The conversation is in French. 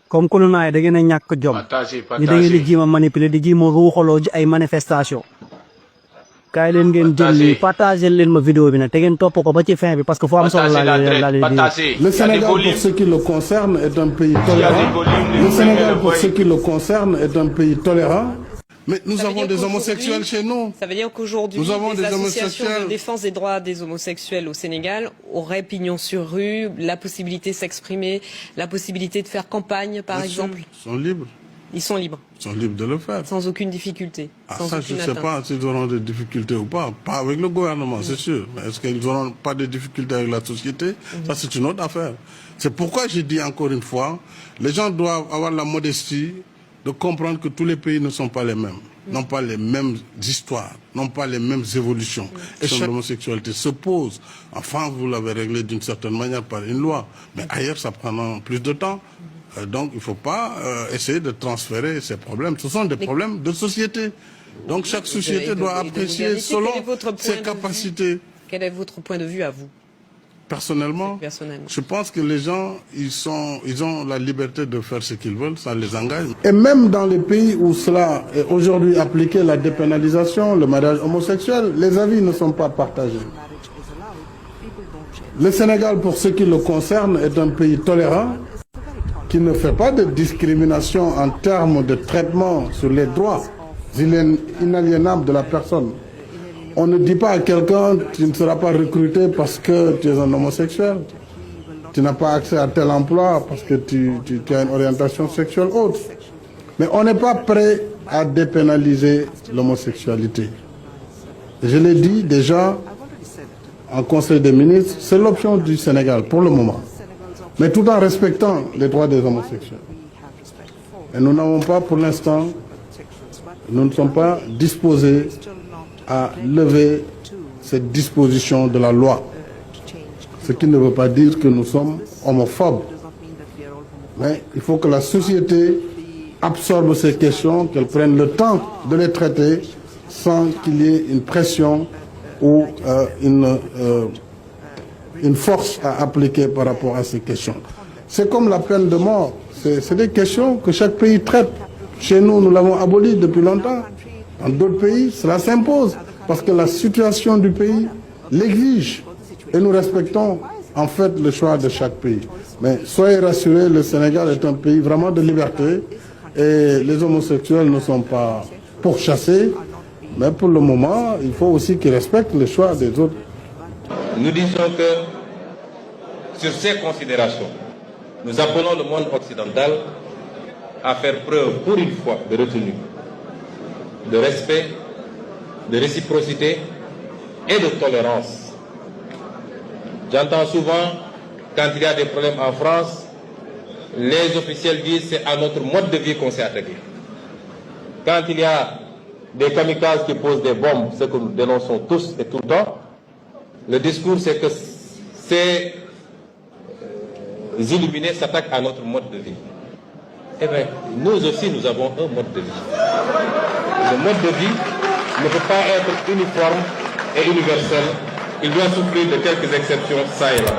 comme que naay da ngeen a ñàkk jom ni da ngeen di jéem a manipuler di jéem a ruuxaloo ji ay manifestation kaay leen ngeen jël lii partagé leen ma vidéo bi nag te ngeen topp ko ba ci fin bi parce que foo am solo laa leen Le Sénégal, pour ce qui le concerne, est un pays tolérant. Le Sénégal, pour ce qui le concerne, est un pays tolérant. Mais nous avons des homosexuels chez nous. Ça veut dire qu'aujourd'hui, les associations de défense des droits des homosexuels au Sénégal auraient pignon sur rue, la possibilité de s'exprimer, la possibilité de faire campagne, par exemple. Ils sont libres. Ils sont libres. Ils sont libres de le faire. Sans aucune difficulté. Sans ça, je ne sais pas s'ils auront des difficultés ou pas. Pas avec le gouvernement, c'est sûr. Mais est-ce qu'ils n'auront pas de difficultés avec la société? Ça, c'est une autre affaire. C'est pourquoi j'ai dit encore une fois, les gens doivent avoir la modestie de comprendre que tous les pays ne sont pas les mêmes, n'ont pas les mêmes histoires, n'ont pas les mêmes évolutions. Et l'homosexualité se pose. En France, vous l'avez réglé d'une certaine manière par une loi, mais ailleurs, ça prend plus de temps. Donc, il ne faut pas essayer de transférer ces problèmes. Ce sont des problèmes de société. Donc, chaque société doit apprécier selon ses capacités. Quel est votre point de vue à vous? Personnellement, je pense que les gens, ils ont la liberté de faire ce qu'ils veulent, ça les engage. Et même dans les pays où cela est aujourd'hui appliqué, la dépénalisation, le mariage homosexuel, les avis ne sont pas partagés. Le Sénégal, pour ce qui le concerne, est un pays tolérant, qui ne fait pas de discrimination en termes de traitement sur les droits inaliénables de la personne. On ne dit pas à quelqu'un, tu ne seras pas recruté parce que tu es un homosexuel. Tu n'as pas accès à tel emploi parce que tu as une orientation sexuelle autre. Mais on n'est pas prêt à dépénaliser l'homosexualité. Je l'ai dit déjà en Conseil des ministres, c'est l'option du Sénégal pour le moment. Mais tout en respectant les droits des homosexuels. Et nous n'avons pas pour l'instant, nous ne sommes pas disposés à lever cette disposition de la loi. Ce qui ne veut pas dire que nous sommes homophobes. Mais il faut que la société absorbe ces questions, qu'elle prenne le temps de les traiter sans qu'il y ait une pression ou une force à appliquer par rapport à ces questions. C'est comme la peine de mort. C'est des questions que chaque pays traite. Chez nous, nous l'avons abolie depuis longtemps. Dans d'autres pays, cela s'impose parce que la situation du pays l'exige. Et nous respectons en fait le choix de chaque pays. Mais soyez rassurés, le Sénégal est un pays vraiment de liberté et les homosexuels ne sont pas pourchassés. Mais pour le moment, il faut aussi qu'ils respectent le choix des autres. Nous disons que sur ces considérations, nous appelons le monde occidental à faire preuve pour une fois de retenue, de respect, de réciprocité et de tolérance. J'entends souvent, quand il y a des problèmes en France, les officiels disent c'est à notre mode de vie qu'on s'est attaqué. Quand il y a des kamikazes qui posent des bombes, ce que nous dénonçons tous et tout le temps, le discours c'est que ces illuminés s'attaquent à notre mode de vie. Eh bien, nous aussi, nous avons un mode de vie. Le mode de vie ne peut pas être uniforme et universel. Il doit souffrir de quelques exceptions, ça et là.